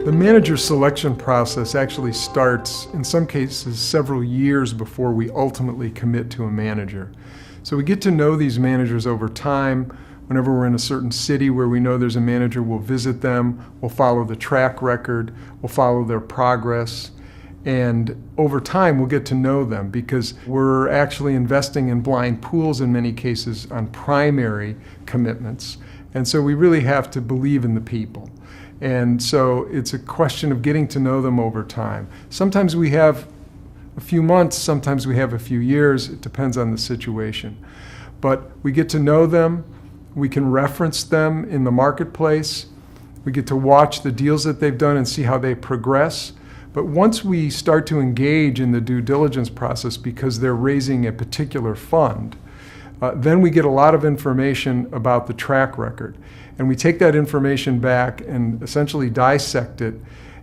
The manager selection process actually starts, in some cases, several years before we ultimately commit to a manager. So we get to know these managers over time. Whenever we're in a certain city where we know there's a manager, we'll visit them, we'll follow the track record, we'll follow their progress, and over time we'll get to know them because we're actually investing in blind pools in many cases on primary commitments. And so we really have to believe in the people. And so it's a question of getting to know them over time. Sometimes we have a few months, sometimes we have a few years. It depends on the situation. But we get to know them. We can reference them in the marketplace. We get to watch the deals that they've done and see how they progress. But once we start to engage in the due diligence process because they're raising a particular fund, then we get a lot of information about the track record. And we take that information back and essentially dissect it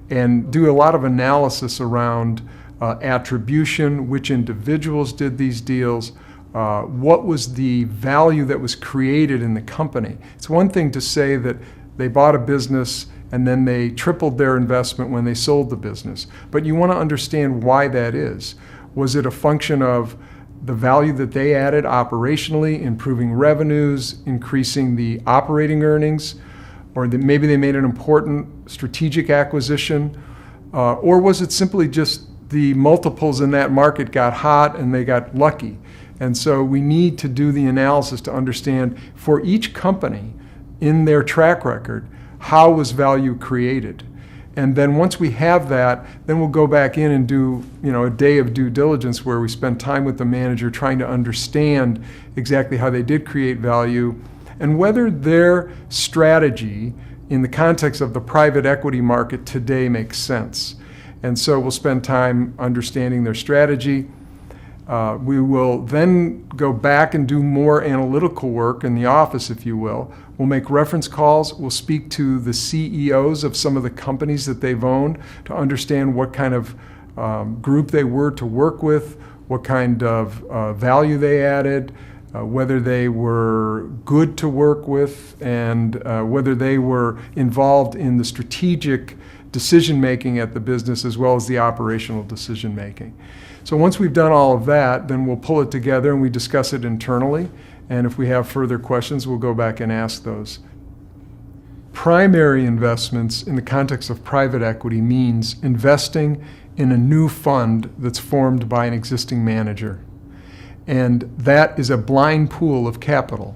and do a lot of analysis around attribution, which individuals did these deals, what was the value that was created in the company. It's one thing to say that they bought a business and then they tripled their investment when they sold the business. But you want to understand why that is. Was it a function of the value that they added operationally, improving revenues, increasing the operating earnings, or that maybe they made an important strategic acquisition, or was it simply just the multiples in that market got hot and they got lucky? And so we need to do the analysis to understand for each company in their track record, how was value created? And then once we have that, then we'll go back in and do, a day of due diligence where we spend time with the manager trying to understand exactly how they did create value and whether their strategy in the context of the private equity market today makes sense. And so we'll spend time understanding their strategy. We will then go back and do more analytical work in the office, if you will. We'll make reference calls. We'll speak to the CEOs of some of the companies that they've owned to understand what kind of group they were to work with, what kind of value they added, whether they were good to work with, and whether they were involved in the strategic decision-making at the business as well as the operational decision-making. So once we've done all of that, then we'll pull it together and we discuss it internally. And if we have further questions, we'll go back and ask those. Primary investments in the context of private equity means investing in a new fund that's formed by an existing manager. And that is a blind pool of capital.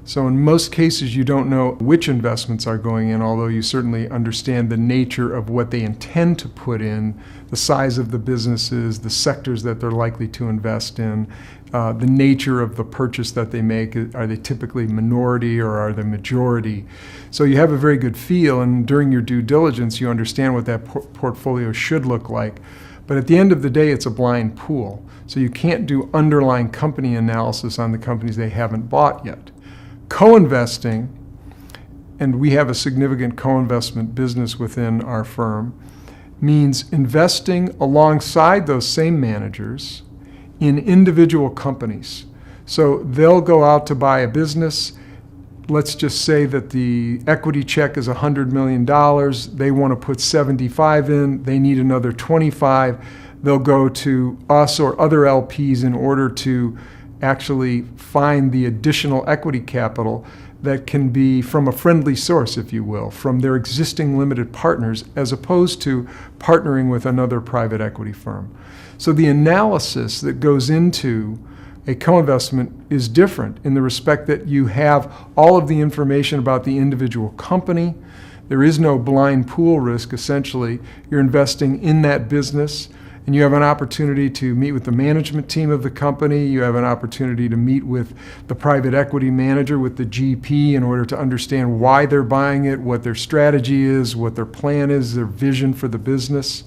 So in most cases, you don't know which investments are going in, although you certainly understand the nature of what they intend to put in, the size of the businesses, the sectors that they're likely to invest in, the nature of the purchase that they make. Are they typically minority or are they majority? So you have a very good feel, and during your due diligence, you understand what that portfolio should look like. But at the end of the day, it's a blind pool. So you can't do underlying company analysis on the companies they haven't bought yet. Co-investing, and we have a significant co-investment business within our firm, means investing alongside those same managers in individual companies. So they'll go out to buy a business. Let's just say that the equity check is $100 million. They want to put 75 in. They need another 25. They'll go to us or other LPs in order to actually find the additional equity capital that can be from a friendly source, if you will, from their existing limited partners, as opposed to partnering with another private equity firm. So the analysis that goes into a co-investment is different in the respect that you have all of the information about the individual company. There is no blind pool risk, essentially. You're investing in that business. And you have an opportunity to meet with the management team of the company. You have an opportunity to meet with the private equity manager, with the GP, in order to understand why they're buying it, what their strategy is, what their plan is, their vision for the business.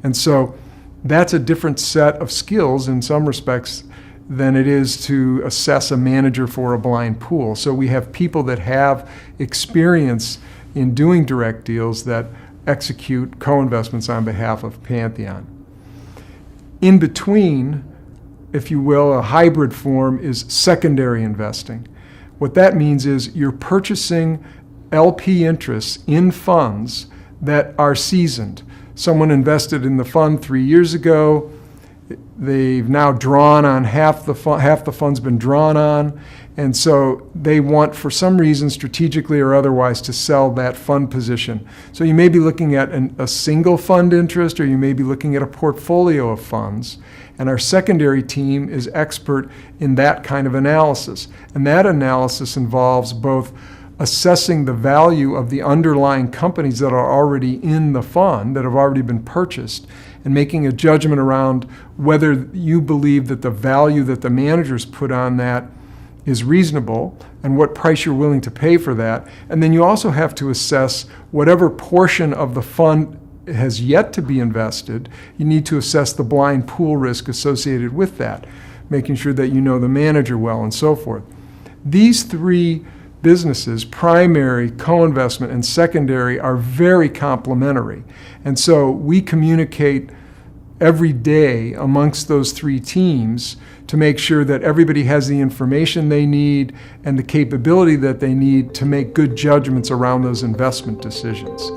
And so that's a different set of skills in some respects than it is to assess a manager for a blind pool. So we have people that have experience in doing direct deals that execute co-investments on behalf of Pantheon. In between, if you will, a hybrid form is secondary investing. What that means is you're purchasing LP interests in funds that are seasoned. Someone invested in the fund 3 years ago. They've now drawn on half the fund's been drawn on, and so they want, for some reason, strategically or otherwise, to sell that fund position. So you may be looking at a single fund interest, or you may be looking at a portfolio of funds, and our secondary team is expert in that kind of analysis. And that analysis involves both assessing the value of the underlying companies that are already in the fund, that have already been purchased, and making a judgment around whether you believe that the value that the managers put on that is reasonable and what price you're willing to pay for that. And then you also have to assess whatever portion of the fund has yet to be invested. You need to assess the blind pool risk associated with that, making sure that you know the manager well and so forth. These three businesses, primary, co-investment, and secondary, are very complementary. And so we communicate every day amongst those three teams to make sure that everybody has the information they need and the capability that they need to make good judgments around those investment decisions.